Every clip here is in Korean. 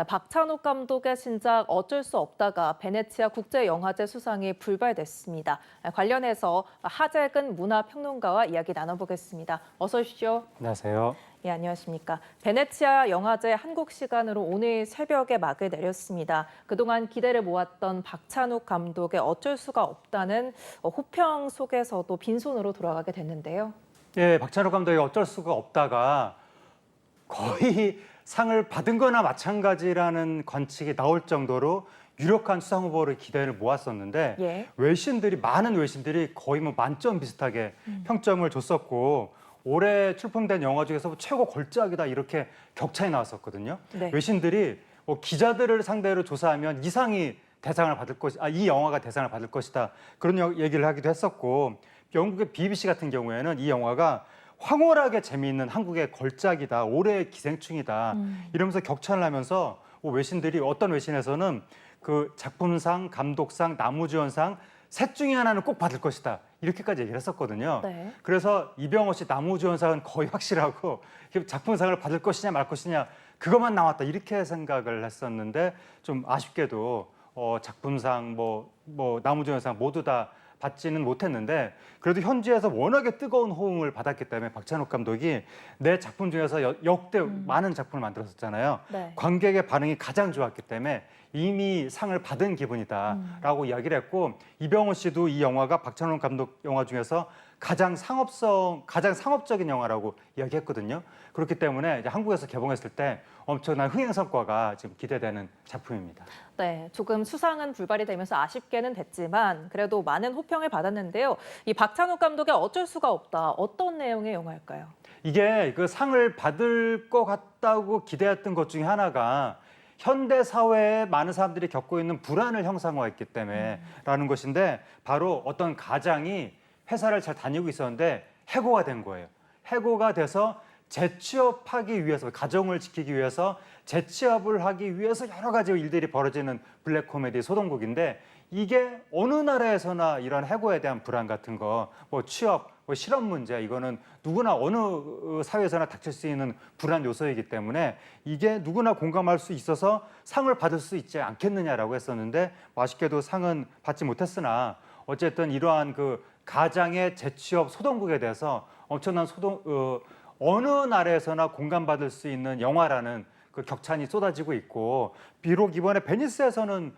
박찬욱 감독의 신작 어쩔 수 없다가 베네치아 국제영화제 수상이 불발됐습니다. 관련해서 하재근 문화평론가와 이야기 나눠보겠습니다. 어서 오십시오. 안녕하세요. 예, 안녕하십니까. 베네치아 영화제 한국 시간으로 오늘 새벽에 막을 내렸습니다. 그동안 기대를 모았던 박찬욱 감독의 어쩔 수가 없다는 호평 속에서도 빈손으로 돌아가게 됐는데요. 예, 박찬욱 감독이 어쩔 수가 없다가 거의 상을 받은 거나 마찬가지라는 관측이 나올 정도로 유력한 수상 후보를 기대를 모았었는데 예. 많은 외신들이 거의 뭐 만점 비슷하게 평점을 줬었고 올해 출품된 영화 중에서 최고 걸작이다 이렇게 격차에 나왔었거든요. 네. 외신들이 기자들을 상대로 조사하면 이 영화가 대상을 받을 것이다 그런 얘기를 하기도 했었고 영국의 BBC 같은 경우에는 이 영화가 황홀하게 재미있는 한국의 걸작이다, 올해의 기생충이다 이러면서 격찬을 하면서 어떤 외신에서는 그 작품상, 감독상, 나무주연상 셋 중에 하나는 꼭 받을 것이다 이렇게까지 얘기를 했었거든요. 네. 그래서 이병헌 씨 나무주연상은 거의 확실하고 작품상을 받을 것이냐 말 것이냐 그것만 나왔다 이렇게 생각을 했었는데 좀 아쉽게도 작품상 나무주연상 모두 다 받지는 못했는데 그래도 현지에서 워낙에 뜨거운 호응을 받았기 때문에 박찬욱 감독이 내 작품 중에서 역대 많은 작품을 만들었었잖아요. 네. 관객의 반응이 가장 좋았기 때문에 이미 상을 받은 기분이다라고 이야기를 했고 이병헌 씨도 이 영화가 박찬욱 감독 영화 중에서 가장 상업적인 영화라고 이야기했거든요. 그렇기 때문에 이제 한국에서 개봉했을 때 엄청난 흥행 성과가 지금 기대되는 작품입니다. 네, 조금 수상은 불발이 되면서 아쉽게는 됐지만 그래도 많은 호평을 받았는데요. 이 박찬욱 감독의 어쩔 수가 없다. 어떤 내용의 영화일까요? 이게 그 상을 받을 것 같다고 기대했던 것 중에 하나가 현대 사회에 많은 사람들이 겪고 있는 불안을 형상화했기 때문에라는 것인데 바로 어떤 가장이 회사를 잘 다니고 있었는데 해고가 된 거예요. 해고가 돼서 재취업하기 위해서 가정을 지키기 위해서 재취업을 하기 위해서 여러 가지 일들이 벌어지는 블랙 코미디 소동극인데 이게 어느 나라에서나 이런 해고에 대한 불안 같은 거, 취업, 실업 문제 이거는 누구나 어느 사회에서나 닥칠 수 있는 불안 요소이기 때문에 이게 누구나 공감할 수 있어서 상을 받을 수 있지 않겠느냐라고 했었는데 아쉽게도 상은 받지 못했으나 어쨌든 이러한 그 가장의 재취업 소동극에 대해서 엄청난 어느 나라에서나 공감받을 수 있는 영화라는 그 격찬이 쏟아지고 있고 비록 이번에 베네치아에서는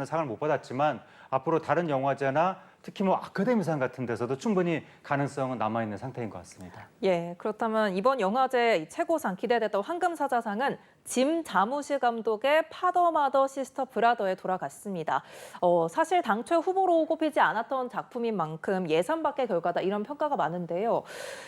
상을 못 받았지만 앞으로 다른 영화제나 특히 아카데미상 같은 데서도 충분히 가능성은 남아있는 상태인 것 같습니다. 예, 그렇다면 이번 영화제 최고상 기대됐던 황금사자상은 짐 자무시 감독의 파더 마더 시스터 브라더에 돌아갔습니다. 사실 당초에 후보로 꼽히지 않았던 작품인 만큼 예상 밖의 결과다 이런 평가가 많은데요.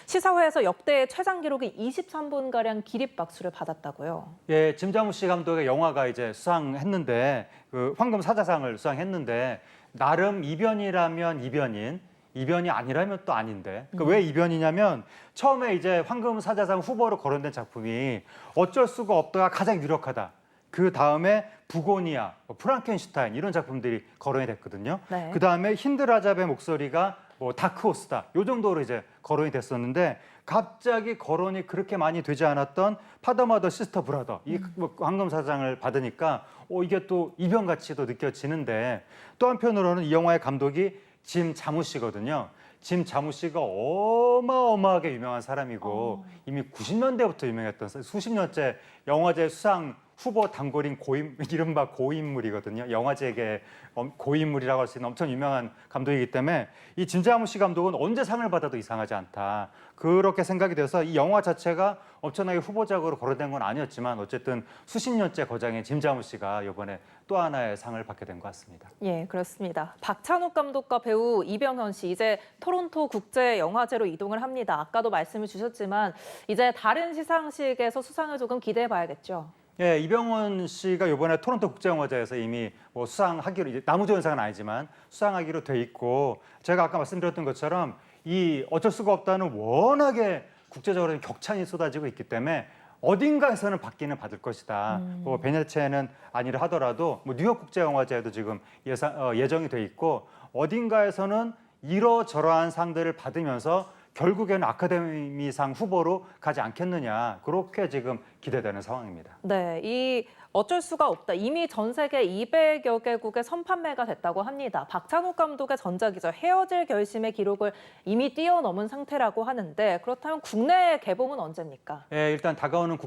시사회에서 역대 최장 기록이 23분가량 기립박수를 받았다고요. 예, 짐 자무시 감독의 영화가 이제 수상했는데 그 황금사자상을 수상했는데 나름 이변이라면 이변이 아니라면 또 아닌데 왜 이변이냐면 처음에 이제 황금사자상 후보로 거론된 작품이 어쩔 수가 없다가 가장 유력하다. 그 다음에 부고니아, 프랑켄슈타인 이런 작품들이 거론이 됐거든요. 네. 그 다음에 힌드라잡의 목소리가 다크호스다. 요 정도로 이제 거론이 됐었는데 갑자기 거론이 그렇게 많이 되지 않았던 파더 마더 시스터 브라더 이 황금사자상을 받으니까 이게 또 이변같이도 느껴지는데 또 한편으로는 이 영화의 감독이 짐 자무시거든요. 짐 자무시가 어마어마하게 유명한 사람이고 이미 90년대부터 유명했던 수십 년째 영화제 수상 후보 단골인 이른바 고인물이거든요. 영화제계 고인물이라고 할 수 있는 엄청 유명한 감독이기 때문에 이 짐 자무시 감독은 언제 상을 받아도 이상하지 않다. 그렇게 생각이 돼서 이 영화 자체가 엄청나게 후보작으로 거론된 건 아니었지만 어쨌든 수십 년째 거장인 짐 자무시가 이번에 또 하나의 상을 받게 된 것 같습니다. 예, 그렇습니다. 박찬욱 감독과 배우 이병헌 씨 이제 토론토 국제영화제로 이동을 합니다. 아까도 말씀을 주셨지만 이제 다른 시상식에서 수상을 조금 기대해 봐야겠죠. 예, 이병헌 씨가 이번에 토론토 국제영화제에서 이미 수상하기로 이제 나무주연상은 아니지만 수상하기로 돼 있고 제가 아까 말씀드렸던 것처럼 이 어쩔 수가 없다는 워낙에 국제적으로 격찬이 쏟아지고 있기 때문에 어딘가에서는 받기는 받을 것이다. 베네치아는 아니라 하더라도 뉴욕 국제영화제에도 지금 예정이 돼 있고 어딘가에서는 이러저러한 상들을 받으면서 결국에는 아카데미상 후보로 가지 않겠느냐 그렇게 지금 기대되는 상황입니다. 네, 이 어쩔 수가 없다. 이미 전 세계 200여 개국에 선판매가 됐다고 합니다. 박찬욱 감독의 전작이죠. 헤어질 결심의 기록을 이미 뛰어넘은 상태라고 하는데 그렇다면 국내 개봉은 언제입니까? 예, 일단 다가오는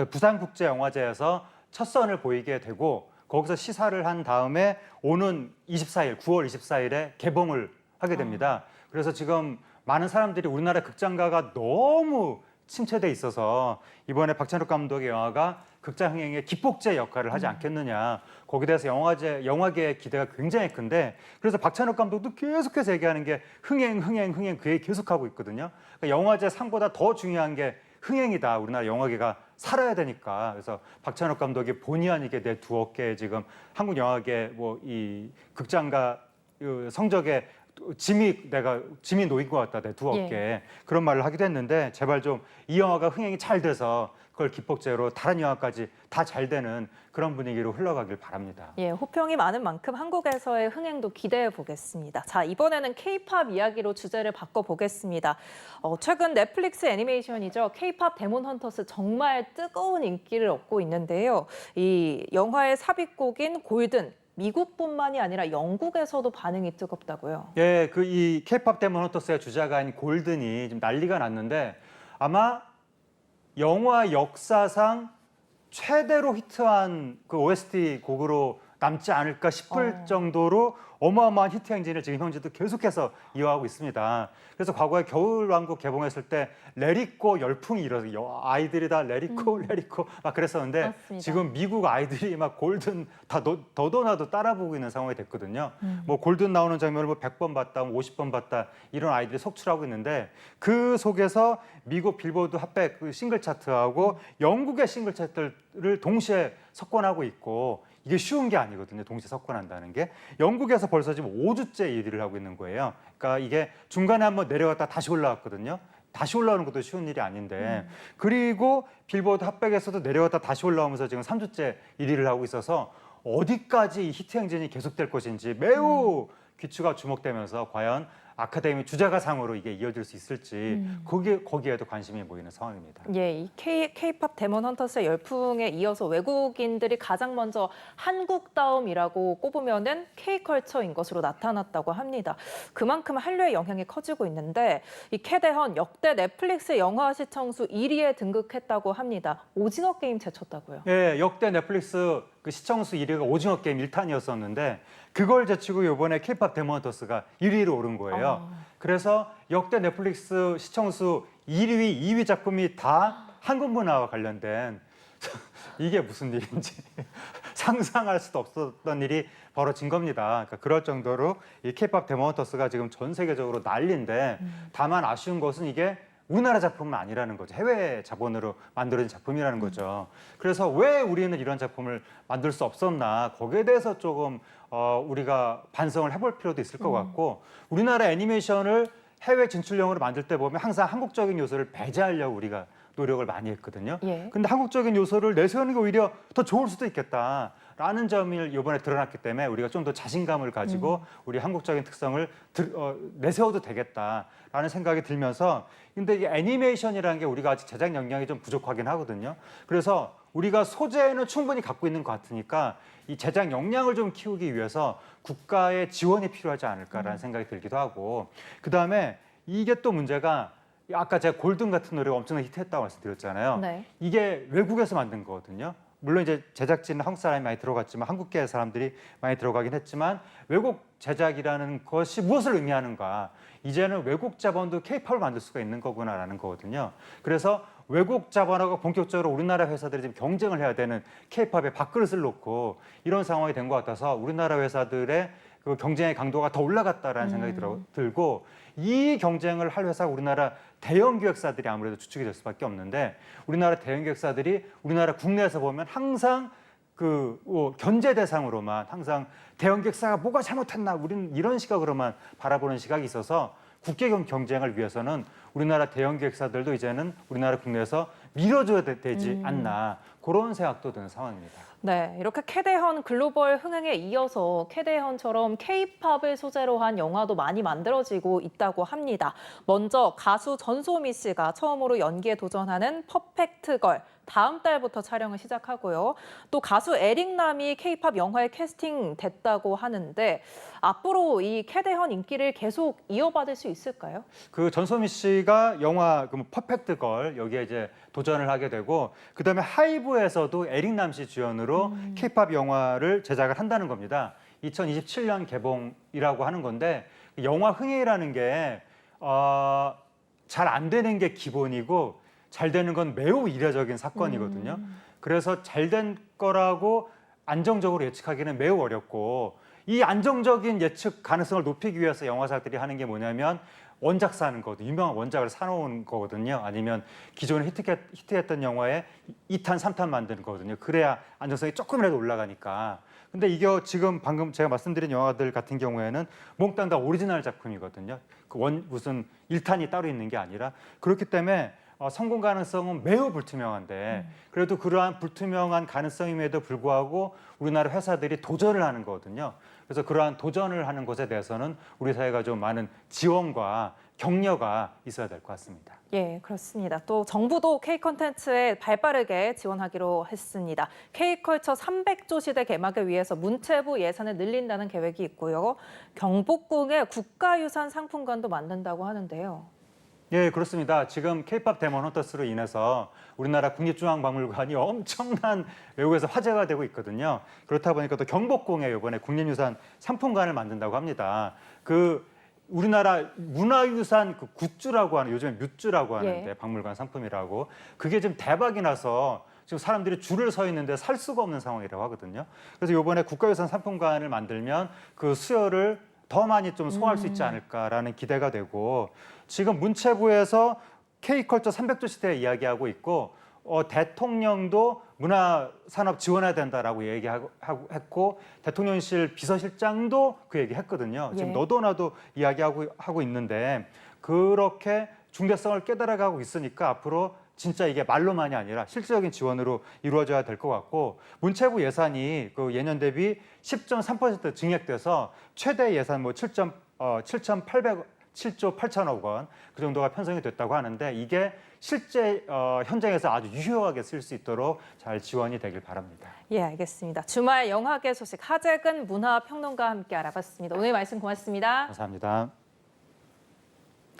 부산국제영화제에서 첫 선을 보이게 되고 거기서 시사를 한 다음에 오는 24일, 9월 24일에 개봉을 하게 됩니다. 그래서 지금 많은 사람들이 우리나라 극장가가 너무 침체돼 있어서 이번에 박찬욱 감독의 영화가 극장 흥행의 기폭제 역할을 하지 않겠느냐. 거기에 대해서 영화계의 기대가 굉장히 큰데 그래서 박찬욱 감독도 계속해서 얘기하는 게 흥행 그 얘기 계속하고 있거든요. 그러니까 영화제 상보다 더 중요한 게 흥행이다. 우리나라 영화계가 살아야 되니까. 그래서 박찬욱 감독이 본의 아니게 내 두 어깨에 지금 한국 영화계 뭐 이 극장가 성적에 짐이 놓인 것 같다. 내 두 어깨에. 그런 말을 하기도 했는데 제발 좀 이 영화가 흥행이 잘 돼서 그걸 기폭제로 다른 영화까지 다 잘 되는 그런 분위기로 흘러가길 바랍니다. 예, 호평이 많은 만큼 한국에서의 흥행도 기대해 보겠습니다. 자, 이번에는 K-팝 이야기로 주제를 바꿔보겠습니다. 최근 넷플릭스 애니메이션이죠. K-팝 데몬 헌터스 정말 뜨거운 인기를 얻고 있는데요. 이 영화의 삽입곡인 골든, 미국뿐만이 아니라 영국에서도 반응이 뜨겁다고요. 예, 그 이 K-팝 데몬 헌터스의 주자가인 골든이 지금 난리가 났는데 아마 영화 역사상 최대로 히트한 그 OST 곡으로 남지 않을까 싶을 정도로 어마어마한 히트 행진을 지금 현재도 계속해서 이어가고 있습니다. 그래서 과거에 겨울왕국 개봉했을 때 레리코 열풍이 일어서 아이들이 다 레리코 막 그랬었는데 맞습니다. 지금 미국 아이들이 막 골든 다 너도 나도 따라보고 있는 상황이 됐거든요. 뭐 골든 나오는 장면을 뭐 100번 봤다, 50번 봤다 이런 아이들이 속출하고 있는데 그 속에서 미국 빌보드 핫백 그 싱글 차트하고 영국의 싱글 차트를 동시에 석권하고 있고 이게 쉬운 게 아니거든요. 동시에 석권한다는 게. 영국에서 벌써 지금 5주째 1위를 하고 있는 거예요. 그러니까 이게 중간에 한번 내려갔다 다시 올라왔거든요. 다시 올라오는 것도 쉬운 일이 아닌데. 그리고 빌보드 핫백에서도 내려갔다 다시 올라오면서 지금 3주째 1위를 하고 있어서 어디까지 이 히트 행진이 계속될 것인지 매우 귀추가 주목되면서 과연 아카데미 주제가상으로 이게 이어질 수 있을지 거기에도 관심이 모이는 상황입니다. 예, 이 K-팝 데몬 헌터스의 열풍에 이어서 외국인들이 가장 먼저 한국다움이라고 꼽으면은 K컬처인 것으로 나타났다고 합니다. 그만큼 한류의 영향이 커지고 있는데 이 캐대헌 역대 넷플릭스 영화 시청수 1위에 등극했다고 합니다. 오징어 게임 제쳤다고요. 예, 역대 넷플릭스 그 시청수 1위가 오징어 게임 1탄이었었는데 그걸 제치고 이번에 K-팝 데몬 헌터스가 1위로 오른 거예요. 그래서 역대 넷플릭스 시청수 1위, 2위 작품이 다 한국 문화와 관련된 이게 무슨 일인지 상상할 수도 없었던 일이 벌어진 겁니다. 그러니까 그럴 정도로 이 K-팝 데몬 헌터스가 지금 전 세계적으로 난리인데 다만 아쉬운 것은 이게 우리나라 작품은 아니라는 거죠. 해외 자본으로 만들어진 작품이라는 거죠. 그래서 왜 우리는 이런 작품을 만들 수 없었나 거기에 대해서 조금 우리가 반성을 해볼 필요도 있을 것 같고 우리나라 애니메이션을 해외 진출형으로 만들 때 보면 항상 한국적인 요소를 배제하려고 우리가 노력을 많이 했거든요. 예. 근데 한국적인 요소를 내세우는 게 오히려 더 좋을 수도 있겠다라는 점이 이번에 드러났기 때문에 우리가 좀 더 자신감을 가지고 우리 한국적인 특성을 내세워도 되겠다라는 생각이 들면서 근데 이 애니메이션이라는 게 우리가 아직 제작 역량이 좀 부족하긴 하거든요. 그래서 우리가 소재는 충분히 갖고 있는 것 같으니까 이 제작 역량을 좀 키우기 위해서 국가의 지원이 필요하지 않을까라는 생각이 들기도 하고 그다음에 이게 또 문제가 아까 제가 골든 같은 노래가 엄청나게 히트했다고 말씀드렸잖아요. 네. 이게 외국에서 만든 거거든요. 물론 이제 제작진은 한국 사람이 많이 들어갔지만 한국계 사람들이 많이 들어가긴 했지만 외국 제작이라는 것이 무엇을 의미하는가. 이제는 외국 자본도 K-팝을 만들 수가 있는 거구나라는 거거든요. 그래서 외국 자본하고 본격적으로 우리나라 회사들이 지금 경쟁을 해야 되는 K-팝의 밥그릇을 놓고 이런 상황이 된 것 같아서 우리나라 회사들의 그 경쟁의 강도가 더 올라갔다라는 생각이 들고 이 경쟁을 할 회사가 우리나라 대형 기획사들이 아무래도 주축이 될 수밖에 없는데 우리나라 대형 기획사들이 우리나라 국내에서 보면 항상 그 견제 대상으로만 항상 대형 기획사가 뭐가 잘못했나 우리는 이런 시각으로만 바라보는 시각이 있어서 국제 경쟁을 위해서는 우리나라 대형 기획사들도 이제는 우리나라 국내에서 밀어줘야 되지 않나 그런 생각도 드는 상황입니다. 네, 이렇게 캐대헌 글로벌 흥행에 이어서 캐대헌처럼 K-팝을 소재로 한 영화도 많이 만들어지고 있다고 합니다. 먼저 가수 전소미 씨가 처음으로 연기에 도전하는 퍼펙트 걸 다음 달부터 촬영을 시작하고요. 또 가수 에릭남이 K-팝 영화에 캐스팅 됐다고 하는데 앞으로 이 캐대헌 인기를 계속 이어받을 수 있을까요? 그 전소미 씨가 영화 그 퍼펙트 걸 여기에 이제 도전을 하게 되고 그다음에 하이브에서도 에릭남 씨 주연으로 K-팝 영화를 제작을 한다는 겁니다. 2027년 개봉이라고 하는 건데 영화 흥행이라는 게 잘 안 되는 게 기본이고 잘 되는 건 매우 이례적인 사건이거든요. 그래서 잘 된 거라고 안정적으로 예측하기는 매우 어렵고 이 안정적인 예측 가능성을 높이기 위해서 영화사들이 하는 게 뭐냐면 원작 사는 거거든요. 유명한 원작을 사놓은 거거든요. 아니면 기존에 히트했던 영화에 2탄, 3탄 만드는 거거든요. 그래야 안정성이 조금이라도 올라가니까. 근데 이게 지금 방금 제가 말씀드린 영화들 같은 경우에는 몽땅 다 오리지널 작품이거든요. 무슨 1탄이 따로 있는 게 아니라 그렇기 때문에 성공 가능성은 매우 불투명한데 그래도 그러한 불투명한 가능성임에도 불구하고 우리나라 회사들이 도전을 하는 거거든요. 그래서 그러한 도전을 하는 것에 대해서는 우리 사회가 좀 많은 지원과 격려가 있어야 될 것 같습니다. 예, 그렇습니다. 또 정부도 K-콘텐츠에 발빠르게 지원하기로 했습니다. K-컬처 300조 시대 개막을 위해서 문체부 예산을 늘린다는 계획이 있고요. 경복궁에 국가유산 상품관도 만든다고 하는데요. 예, 그렇습니다. 지금 K-팝 데몬 헌터스로 인해서 우리나라 국립중앙박물관이 엄청난 외국에서 화제가 되고 있거든요. 그렇다 보니까 또 경복궁에 이번에 국립유산 상품관을 만든다고 합니다. 그 우리나라 문화유산 그 굿즈라고 하는 요즘에 뮤즈라고 하는데 예. 박물관 상품이라고 그게 지금 대박이 나서 지금 사람들이 줄을 서 있는데 살 수가 없는 상황이라고 하거든요. 그래서 이번에 국가유산 상품관을 만들면 그 수요를 더 많이 좀 소화할 수 있지 않을까라는 기대가 되고 지금 문체부에서 K컬처 300조 시대 이야기하고 있고 대통령도 문화산업 지원해야 된다라고 얘기했고 대통령실 비서실장도 그 얘기했거든요. 지금 예. 너도 나도 이야기하고 있는데 그렇게 중대성을 깨달아가고 있으니까 앞으로 진짜 이게 말로만이 아니라 실질적인 지원으로 이루어져야 될 것 같고 문체부 예산이 그 예년 대비 10.3% 증액돼서 최대 예산 뭐 7조 8천억 원 그 정도가 편성이 됐다고 하는데 이게 실제 현장에서 아주 유효하게 쓸 수 있도록 잘 지원이 되길 바랍니다. 예, 알겠습니다. 주말 영화계 소식 하재근 문화평론가와 함께 알아봤습니다. 오늘 말씀 고맙습니다. 감사합니다.